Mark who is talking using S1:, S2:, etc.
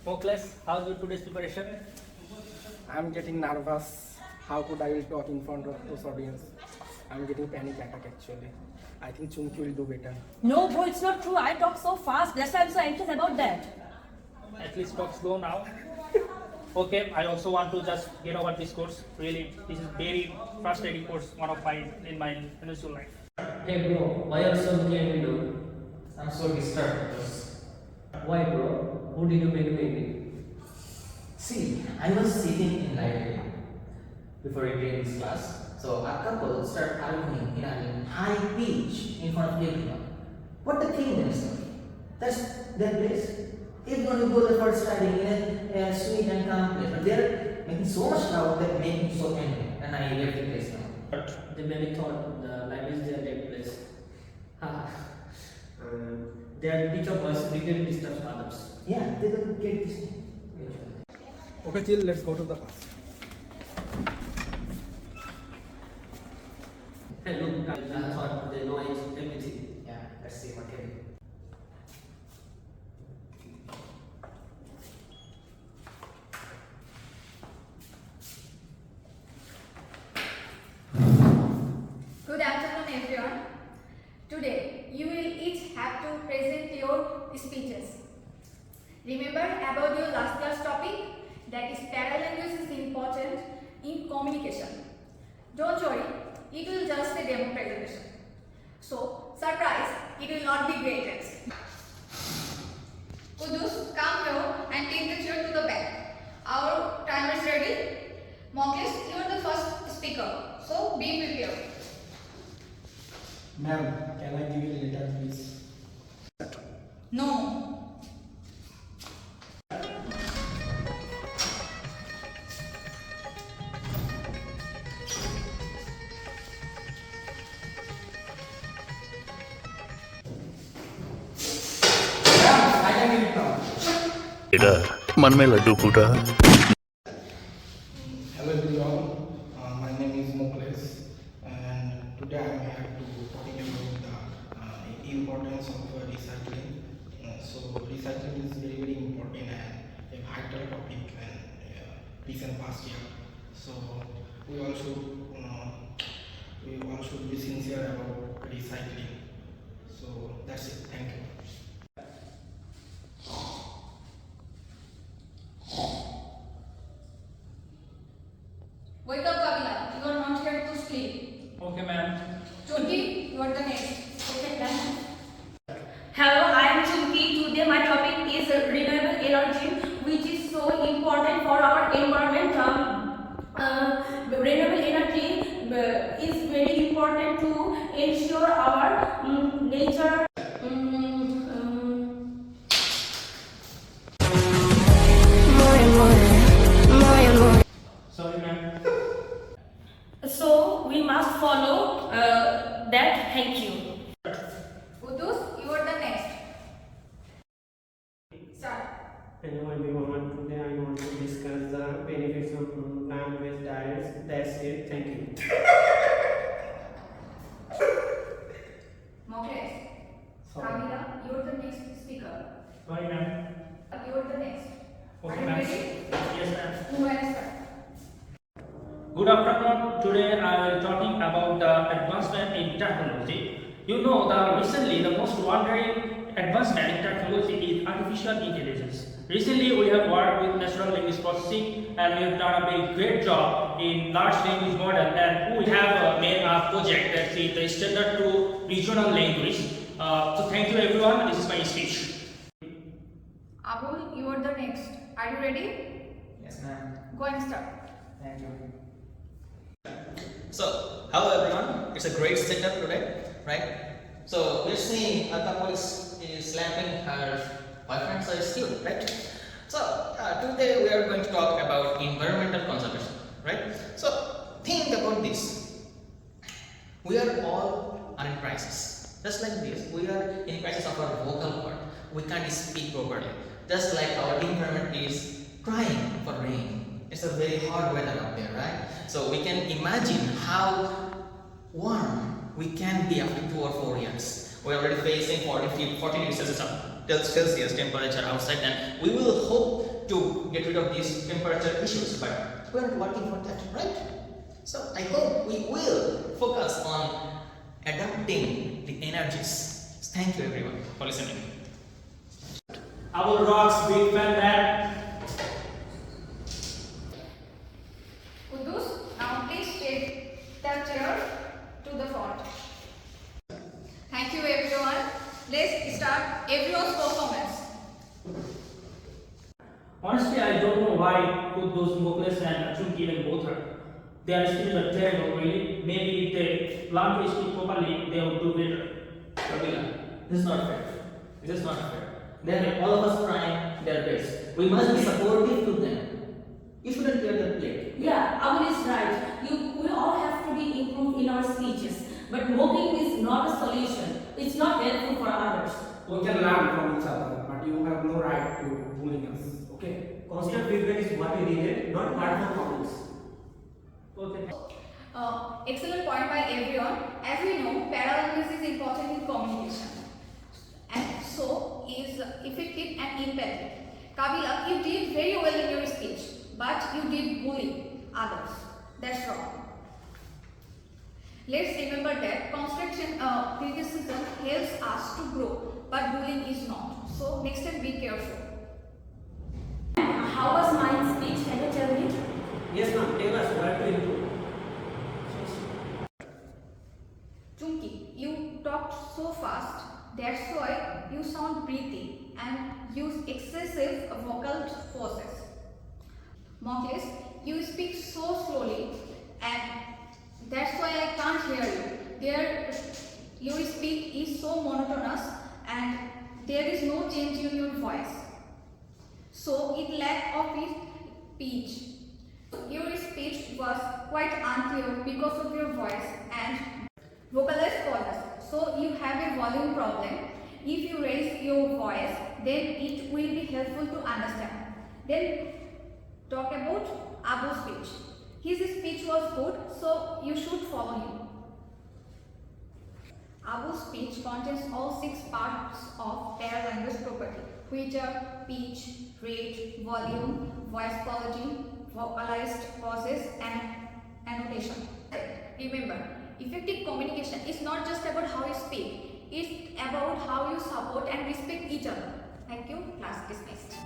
S1: Mokles, how's your today's preparation?
S2: I'm getting nervous. How could I will talk in front of those audience? I'm getting panic attack actually. I think Chunki will do better.
S3: No, bro, it's not true. I talk so fast. That's why I'm so anxious about that.
S1: At least talk slow now. Okay, I also want to just get over this course. Really, this is very frustrating course, one of my in my initial life.
S4: Hey bro, why are you so looking at me though? I'm so disturbed. Why bro? Who did you make me with? See, I was sitting in library before entering this class. So a couple start arguing in a high pitch in front of everyone. What the thing themselves? That's their place. Everyone will go there for studying in a sweet and calm place. But they're making so much loud that made me so angry. And I left the place now.
S5: They maybe thought the library is their dead place. Their teacher voice really disturbs others.
S4: Yeah, they will get this thing.
S2: Okay, chill. Let's go to the class.
S5: Hey, look, I thought they know everything.
S4: Yeah, let's see what can we do.
S6: Good afternoon, everyone. Today, you will each have to present your speeches. Remember about your last class topic, that is paralanguage is important in communication. Don't worry, it will just a demo presentation. So, surprise, it will not be great. Kudus, come here and take the chair to the back. Our timer is ready. Mokles, you are the first speaker, so be prepared.
S2: Ma'am, can I give you a letter, please?
S6: No.
S2: Ma'am, I can give it now.
S7: बेटा मन में लड्डू फूटा
S2: Hello everyone, my name is Mokles and today I am here to talk about the importance of recycling. So recycling is very important and a vital topic in recent past year. So we all should be sincere about recycling. So that's it. Thank you.
S6: Wake up, Kavila. You are not here to sleep.
S1: Okay, ma'am.
S6: Chunki, you are the next.
S3: Okay, done. Hello, I am Chunki. Today my topic is renewable energy, which is so important for our environment. Renewable energy is very important to ensure our nature.
S1: Sorry, ma'am.
S3: So we must follow that. Thank you.
S6: Kudus, you are the next. Start.
S5: Hello everyone, today I want to discuss the benefits of plant-based diets. That's it, thank you.
S6: Mokles. Kavila, you are the next speaker.
S1: Sorry, ma'am.
S6: You are the next. Are
S1: Okay,
S6: you
S1: ma'am.
S6: ready?
S1: Yes, ma'am.
S6: Go ahead, start.
S1: Good afternoon. Today I am talking about the advancement in technology. You know that recently the most wondering advancement in technology is artificial intelligence. Recently we have worked with natural language processing and we have done a very great job in large language model, and we have made a project that is the standard to regional language. So thank you everyone. This is my speech.
S6: Abul, you are the next. Are you ready?
S4: Yes, ma'am.
S6: Go and start.
S4: Thank you.
S8: So, hello everyone. It's a great setup today, right? So, we're seeing a couple is slapping her boyfriend, so it's cute, right? So, today we are going to talk about environmental conservation, right? So, think about this. We are all in crisis. Just like this, we are in crisis of our vocal cord. We can't speak properly. Just like our environment is crying for rain. It's a very hot weather out there, right? So we can imagine how warm we can be after 2 or 4 years. We're already facing 40 degrees Celsius temperature outside, and we will hope to get rid of these temperature issues, but we are working for that, right? So I hope we will focus on adapting the energies. Thank you everyone for listening.
S1: Our rocks, big fan that.
S6: Kudus, now please take the chair to the front. Thank you everyone. Let's start everyone's performance.
S1: Honestly, I don't know why put those Mokles and Chunki even both her. Their speeches are terrible, really. Maybe if they learn to speak properly, they will do better.
S4: Kabila, this is not fair. This is not fair. They are all of us trying their best. We must be supportive to them. You shouldn't tear the plate.
S3: Yeah, Amul is right. We all have to be improved in our speeches. But mocking is not a solution. It's not helpful for others.
S2: We can learn from each other, but you have no right to bullying us. Okay?
S5: Constant feedback is what we needed, not hard comments.
S1: Okay.
S6: Excellent point by everyone. As we know, paralanguage is important in communication, and so is effective and empathic. Kabila, you did very well in your speech, but you did bully others. That's wrong. Let's remember that construction criticism helps us to grow, but bullying is not. So next time, be careful.
S3: How was my speech? Can you tell me?
S5: Yes ma'am, tell us what to improve.
S6: Chunki, you talked so fast, that's why you sound breathy and use excessive vocal pauses. Mokles, you speak so slowly and that's why I can't hear you. Your speech is so monotonous and there is no change in your voice. So it lack of its pitch. Your speech was quite unclear because of your voice and vocalized pauses. So you have a volume problem. If you raise your voice, then it will be helpful to understand. Then talk about Abu's speech. His speech was good, so you should follow him. Abu's speech contains all 6 parts of paralanguage property, which are pitch, rate, volume, voice quality, vocalized pauses, and annotation. Remember, effective communication is not just about how you speak, it's about how you support and respect each other. Thank you. Class dismissed.